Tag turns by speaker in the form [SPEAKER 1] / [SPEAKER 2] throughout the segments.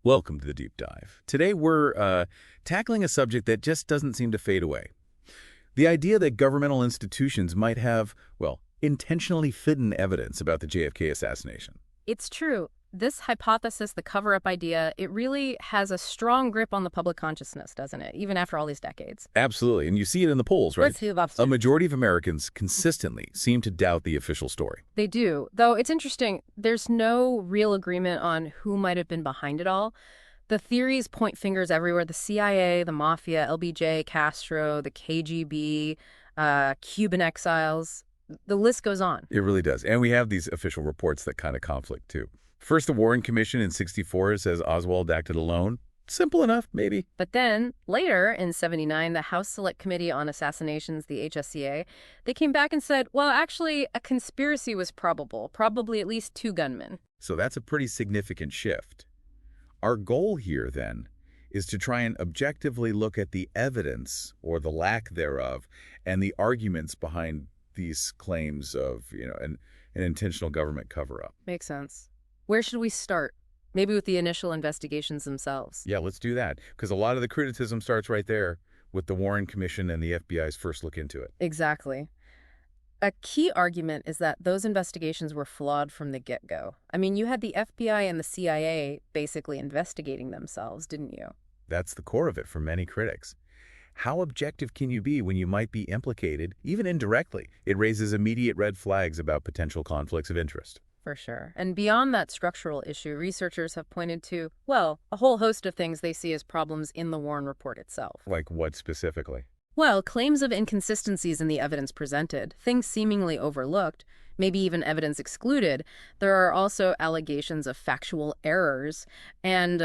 [SPEAKER 1] Welcome to the Deep Dive. Today we're tackling a subject that just doesn't seem to fade away. The idea that governmental institutions might have, well, intentionally hidden evidence about the JFK assassination.
[SPEAKER 2] It's true. This hypothesis, the cover-up idea, it really has a strong grip on the public consciousness, doesn't it? Even after all these decades.
[SPEAKER 1] Absolutely, and you see it in the polls, right?
[SPEAKER 2] Let's see about
[SPEAKER 1] A majority of Americans consistently seem to doubt the official story.
[SPEAKER 2] They do. Though it's interesting, there's no real agreement on who might have been behind it all. The theories point fingers everywhere. The CIA, the Mafia, LBJ, Castro, the KGB, Cuban exiles. The list goes on.
[SPEAKER 1] It really does. And we have these official reports that kind of conflict, too. First, the Warren Commission in '64 says Oswald acted alone. Simple enough, maybe.
[SPEAKER 2] But then, later, in '79, the House Select Committee on Assassinations, the HSCA, they came back and said, well, actually, a conspiracy was probable, probably at least 2 gunmen.
[SPEAKER 1] So that's a pretty significant shift. Our goal here, then, is to try and objectively look at the evidence, or the lack thereof, and the arguments behind these claims of, an intentional government cover-up.
[SPEAKER 2] Makes sense. Where should we start? Maybe with the initial investigations themselves.
[SPEAKER 1] Yeah, let's do that, because a lot of the criticism starts right there with the Warren Commission and the FBI's first look into it.
[SPEAKER 2] Exactly. A key argument is that those investigations were flawed from the get-go. I mean, you had the FBI and the CIA basically investigating themselves, didn't you?
[SPEAKER 1] That's the core of it for many critics. How objective can you be when you might be implicated, even indirectly? It raises immediate red flags about potential conflicts of interest.
[SPEAKER 2] For sure. And beyond that structural issue, researchers have pointed to, well, a whole host of things they see as problems in the Warren report itself.
[SPEAKER 1] Like what specifically?
[SPEAKER 2] Well, claims of inconsistencies in the evidence presented, things seemingly overlooked, maybe even evidence excluded. There are also allegations of factual errors and,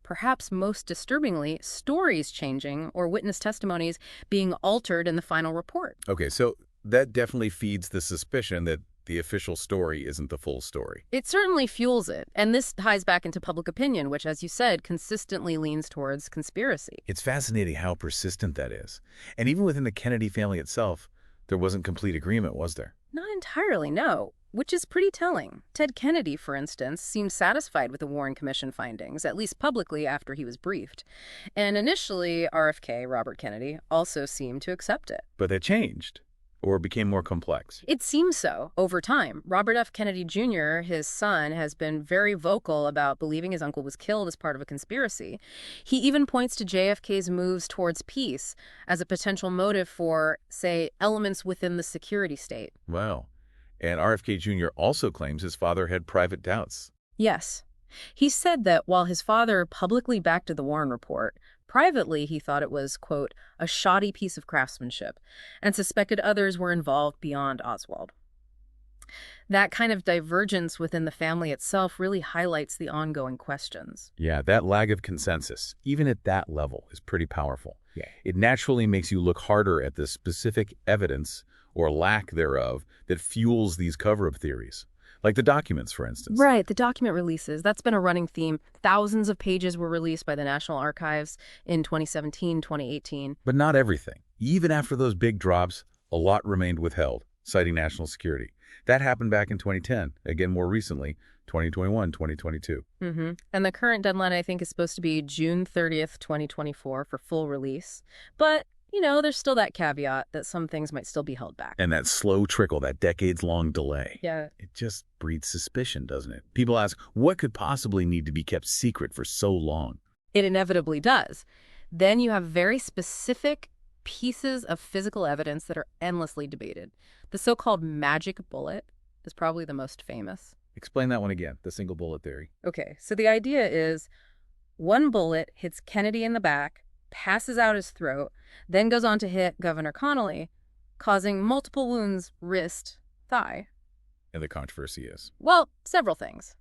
[SPEAKER 2] perhaps most disturbingly, stories changing or witness testimonies being altered in the final report.
[SPEAKER 1] Okay, so that definitely feeds the suspicion that the official story isn't the full story.
[SPEAKER 2] It certainly fuels it, and this ties back into public opinion, which, as you said, consistently leans towards conspiracy.
[SPEAKER 1] It's fascinating how persistent that is. And even within the Kennedy family itself, there wasn't complete agreement, was there?
[SPEAKER 2] Not entirely, no, which is pretty telling. Ted Kennedy, for instance, seemed satisfied with the Warren Commission findings, at least publicly after he was briefed. And initially, RFK, Robert Kennedy, also seemed to accept it.
[SPEAKER 1] But that changed. Or became more complex?
[SPEAKER 2] It seems so, over time. Robert F. Kennedy Jr., his son, has been very vocal about believing his uncle was killed as part of a conspiracy. He even points to JFK's moves towards peace as a potential motive for, say, elements within the security state.
[SPEAKER 1] Wow. And RFK Jr. also claims his father had private doubts.
[SPEAKER 2] Yes. He said that while his father publicly backed the Warren report, privately, he thought it was, quote, a shoddy piece of craftsmanship, and suspected others were involved beyond Oswald. That kind of divergence within the family itself really highlights the ongoing questions.
[SPEAKER 1] Yeah, that lag of consensus, even at that level, is pretty powerful. Yeah. It naturally makes you look harder at the specific evidence, or lack thereof, that fuels these cover-up theories. Like the documents, for instance.
[SPEAKER 2] Right, the document releases. That's been a running theme. Thousands of pages were released by the National Archives in 2017, 2018.
[SPEAKER 1] But not everything. Even after those big drops, a lot remained withheld, citing national security. That happened back in 2010. Again, more recently, 2021, 2022.
[SPEAKER 2] And the current deadline, I think, is supposed to be June 30th, 2024 for full release. But there's still that caveat that some things might still be held back.
[SPEAKER 1] And that slow trickle, that decades-long delay.
[SPEAKER 2] Yeah.
[SPEAKER 1] It just breeds suspicion, doesn't it? People ask, what could possibly need to be kept secret for so long?
[SPEAKER 2] It inevitably does. Then you have very specific pieces of physical evidence that are endlessly debated. The so-called magic bullet is probably the most famous.
[SPEAKER 1] Explain that one again, the single bullet theory.
[SPEAKER 2] Okay, so the idea is one bullet hits Kennedy in the back, passes out his throat, then goes on to hit Governor Connally, causing multiple wounds, wrist, thigh.
[SPEAKER 1] And the controversy is?
[SPEAKER 2] Well, several things.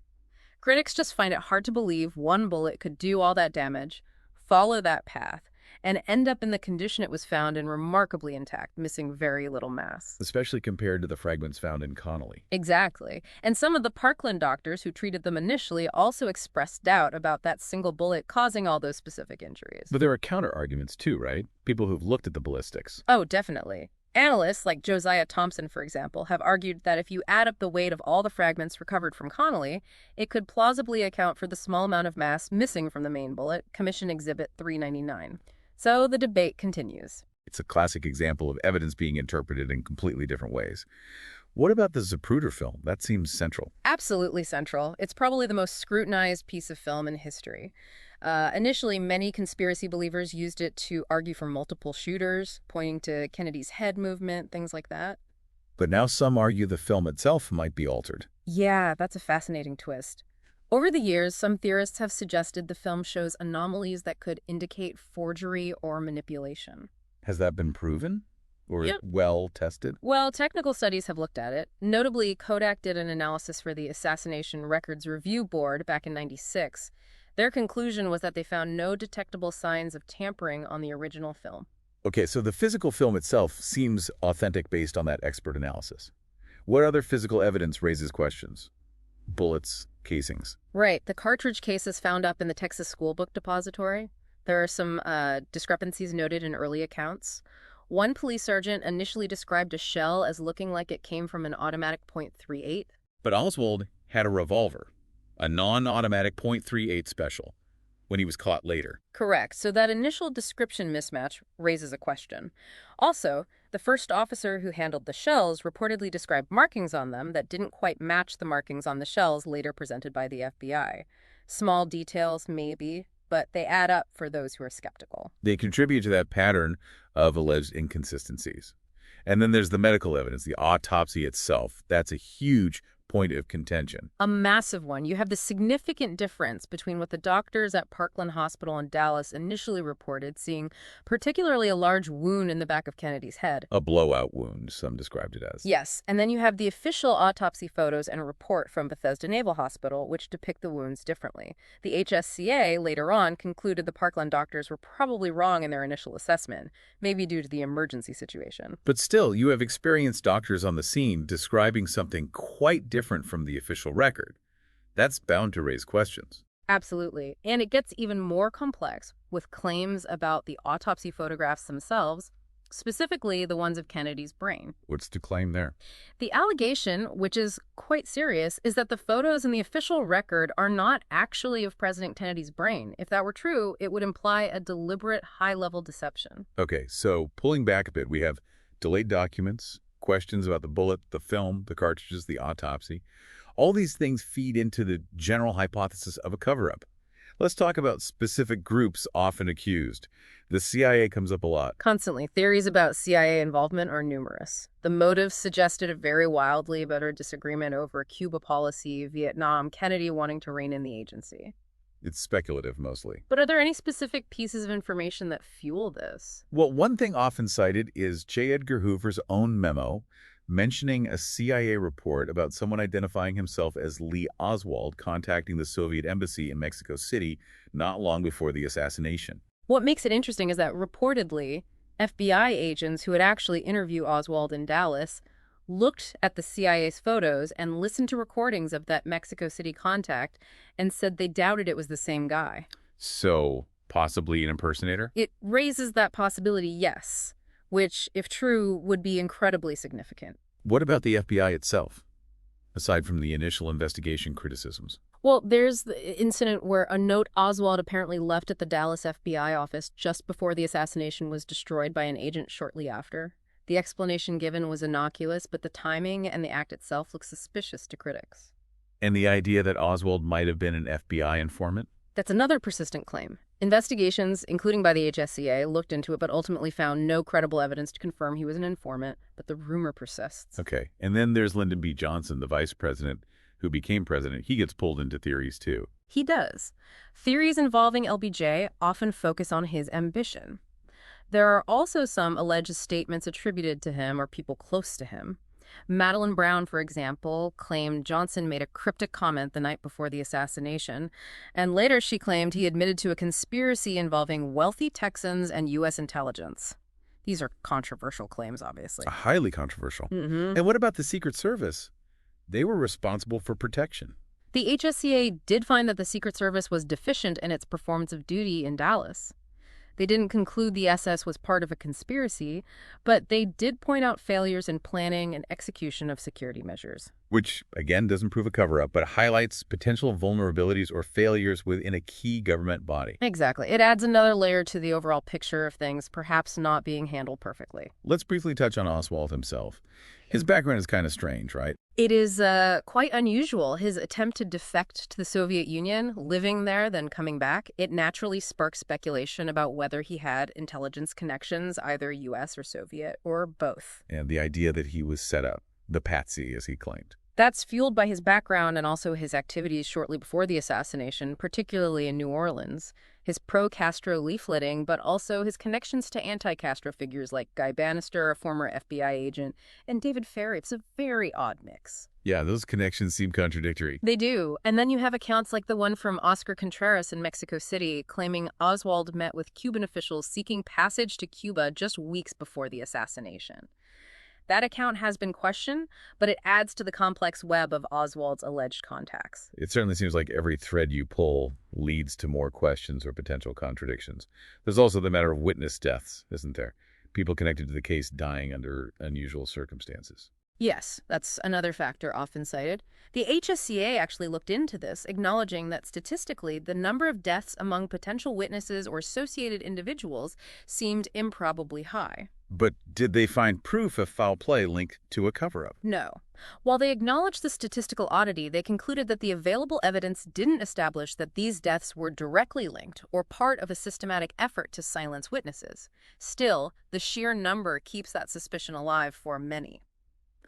[SPEAKER 2] Critics just find it hard to believe one bullet could do all that damage, follow that path, and end up in the condition it was found in remarkably intact, missing very little mass.
[SPEAKER 1] Especially compared to the fragments found in Connally.
[SPEAKER 2] Exactly. And some of the Parkland doctors who treated them initially also expressed doubt about that single bullet causing all those specific injuries.
[SPEAKER 1] But there are counter-arguments too, right? People who've looked at the ballistics.
[SPEAKER 2] Oh, definitely. Analysts, like Josiah Thompson, for example, have argued that if you add up the weight of all the fragments recovered from Connolly, it could plausibly account for the small amount of mass missing from the main bullet, Commission Exhibit 399. So the debate continues.
[SPEAKER 1] It's a classic example of evidence being interpreted in completely different ways. What about the Zapruder film? That seems central.
[SPEAKER 2] Absolutely central. It's probably the most scrutinized piece of film in history. Initially, many conspiracy believers used it to argue for multiple shooters, pointing to Kennedy's head movement, things like that.
[SPEAKER 1] But now some argue the film itself might be altered.
[SPEAKER 2] Yeah, that's a fascinating twist. Over the years, some theorists have suggested the film shows anomalies that could indicate forgery or manipulation.
[SPEAKER 1] Has that been proven? Or
[SPEAKER 2] Yep.
[SPEAKER 1] well tested?
[SPEAKER 2] Well, technical studies have looked at it. Notably, Kodak did an analysis for the Assassination Records Review Board back in '96. Their conclusion was that they found no detectable signs of tampering on the original film.
[SPEAKER 1] Okay, so the physical film itself seems authentic based on that expert analysis. What other physical evidence raises questions? Bullets, casings.
[SPEAKER 2] Right. The cartridge cases found up in the Texas School Book Depository. There are some discrepancies noted in early accounts. One police sergeant initially described a shell as looking like it came from an automatic .38.
[SPEAKER 1] But Oswald had a revolver, a non-automatic .38 special, when he was caught later.
[SPEAKER 2] Correct. So that initial description mismatch raises a question. Also, the first officer who handled the shells reportedly described markings on them that didn't quite match the markings on the shells later presented by the FBI. Small details, maybe, but they add up for those who are skeptical.
[SPEAKER 1] They contribute to that pattern of alleged inconsistencies. And then there's the medical evidence, the autopsy itself. That's a huge point of contention.
[SPEAKER 2] A massive one. You have the significant difference between what the doctors at Parkland Hospital in Dallas initially reported, seeing particularly a large wound in the back of Kennedy's head.
[SPEAKER 1] A blowout wound, some described it as.
[SPEAKER 2] Yes, and then you have the official autopsy photos and a report from Bethesda Naval Hospital, which depict the wounds differently. The HSCA later on concluded the Parkland doctors were probably wrong in their initial assessment, maybe due to the emergency situation.
[SPEAKER 1] But still, you have experienced doctors on the scene describing something quite different from the official record. That's bound to raise questions.
[SPEAKER 2] Absolutely. And it gets even more complex with claims about the autopsy photographs themselves, specifically the ones of Kennedy's brain.
[SPEAKER 1] What's to claim there?
[SPEAKER 2] The allegation, which is quite serious, is that the photos in the official record are not actually of President Kennedy's brain. If that were true, it would imply a deliberate high-level deception.
[SPEAKER 1] Okay, so pulling back a bit, we have delayed documents, questions about the bullet, the film, the cartridges, the autopsy. All these things feed into the general hypothesis of a cover-up. Let's talk about specific groups often accused. The CIA comes up a lot.
[SPEAKER 2] Constantly. Theories about CIA involvement are numerous. The motives suggested vary wildly about a disagreement over Cuba policy, Vietnam, Kennedy wanting to rein in the agency.
[SPEAKER 1] It's speculative, mostly.
[SPEAKER 2] But are there any specific pieces of information that fuel this?
[SPEAKER 1] Well, one thing often cited is J. Edgar Hoover's own memo mentioning a CIA report about someone identifying himself as Lee Oswald contacting the Soviet embassy in Mexico City not long before the assassination.
[SPEAKER 2] What makes it interesting is that reportedly, FBI agents who had actually interviewed Oswald in Dallas looked at the CIA's photos and listened to recordings of that Mexico City contact and said they doubted it was the same guy.
[SPEAKER 1] So, possibly an impersonator?
[SPEAKER 2] It raises that possibility, yes, which, if true, would be incredibly significant.
[SPEAKER 1] What about the FBI itself, aside from the initial investigation criticisms?
[SPEAKER 2] Well, there's the incident where a note Oswald apparently left at the Dallas FBI office just before the assassination was destroyed by an agent shortly after. The explanation given was innocuous, but the timing and the act itself look suspicious to critics.
[SPEAKER 1] And the idea that Oswald might have been an FBI informant?
[SPEAKER 2] That's another persistent claim. Investigations, including by the HSCA, looked into it but ultimately found no credible evidence to confirm he was an informant, but the rumor persists.
[SPEAKER 1] Okay. And then there's Lyndon B. Johnson, the vice president who became president. He gets pulled into theories too.
[SPEAKER 2] He does. Theories involving LBJ often focus on his ambition. There are also some alleged statements attributed to him or people close to him. Madeleine Brown, for example, claimed Johnson made a cryptic comment the night before the assassination, and later she claimed he admitted to a conspiracy involving wealthy Texans and U.S. intelligence. These are controversial claims, obviously.
[SPEAKER 1] Highly controversial.
[SPEAKER 2] Mm-hmm.
[SPEAKER 1] And what about the Secret Service? They were responsible for protection.
[SPEAKER 2] The HSCA did find that the Secret Service was deficient in its performance of duty in Dallas. They didn't conclude the SS was part of a conspiracy, but they did point out failures in planning and execution of security measures.
[SPEAKER 1] Which, again, doesn't prove a cover-up, but highlights potential vulnerabilities or failures within a key government body.
[SPEAKER 2] Exactly. It adds another layer to the overall picture of things perhaps not being handled perfectly.
[SPEAKER 1] Let's briefly touch on Oswald himself. His background is kind of strange, right?
[SPEAKER 2] It is quite unusual. His attempt to defect to the Soviet Union, living there, then coming back, it naturally sparks speculation about whether he had intelligence connections, either U.S. or Soviet, or both.
[SPEAKER 1] And the idea that he was set up, the patsy, as he claimed.
[SPEAKER 2] That's fueled by his background and also his activities shortly before the assassination, particularly in New Orleans, his pro-Castro leafleting, but also his connections to anti-Castro figures like Guy Bannister, a former FBI agent, and David Ferry. It's a very odd mix.
[SPEAKER 1] Yeah, those connections seem contradictory.
[SPEAKER 2] They do. And then you have accounts like the one from Oscar Contreras in Mexico City, claiming Oswald met with Cuban officials seeking passage to Cuba just weeks before the assassination. That account has been questioned, but it adds to the complex web of Oswald's alleged contacts.
[SPEAKER 1] It certainly seems like every thread you pull leads to more questions or potential contradictions. There's also the matter of witness deaths, isn't there? People connected to the case dying under unusual circumstances.
[SPEAKER 2] Yes, that's another factor often cited. The HSCA actually looked into this, acknowledging that statistically, the number of deaths among potential witnesses or associated individuals seemed improbably high.
[SPEAKER 1] But did they find proof of foul play linked to a cover-up?
[SPEAKER 2] No. While they acknowledged the statistical oddity, they concluded that the available evidence didn't establish that these deaths were directly linked or part of a systematic effort to silence witnesses. Still, the sheer number keeps that suspicion alive for many.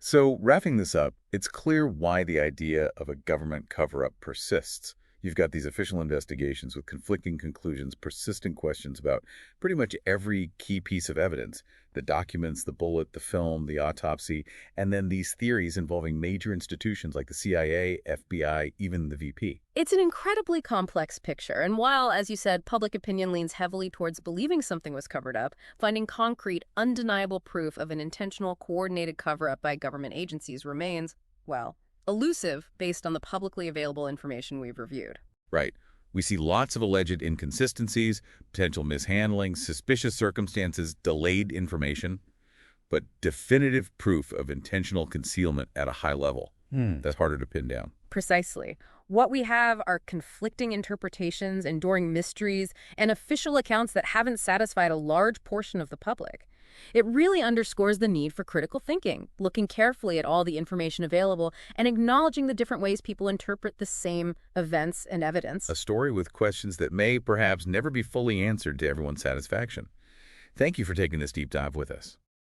[SPEAKER 1] So, wrapping this up, it's clear why the idea of a government cover-up persists. You've got these official investigations with conflicting conclusions, persistent questions about pretty much every key piece of evidence, the documents, the bullet, the film, the autopsy, and then these theories involving major institutions like the CIA, FBI, even the VP.
[SPEAKER 2] It's an incredibly complex picture, and while, as you said, public opinion leans heavily towards believing something was covered up, finding concrete, undeniable proof of an intentional, coordinated cover-up by government agencies remains, well, elusive based on the publicly available information we've reviewed.
[SPEAKER 1] Right. We see lots of alleged inconsistencies, potential mishandling, suspicious circumstances, delayed information, but definitive proof of intentional concealment at a high level. That's harder to pin down.
[SPEAKER 2] Precisely. What we have are conflicting interpretations, enduring mysteries, and official accounts that haven't satisfied a large portion of the public. It really underscores the need for critical thinking, looking carefully at all the information available and acknowledging the different ways people interpret the same events and evidence.
[SPEAKER 1] A story with questions that may perhaps never be fully answered to everyone's satisfaction. Thank you for taking this deep dive with us.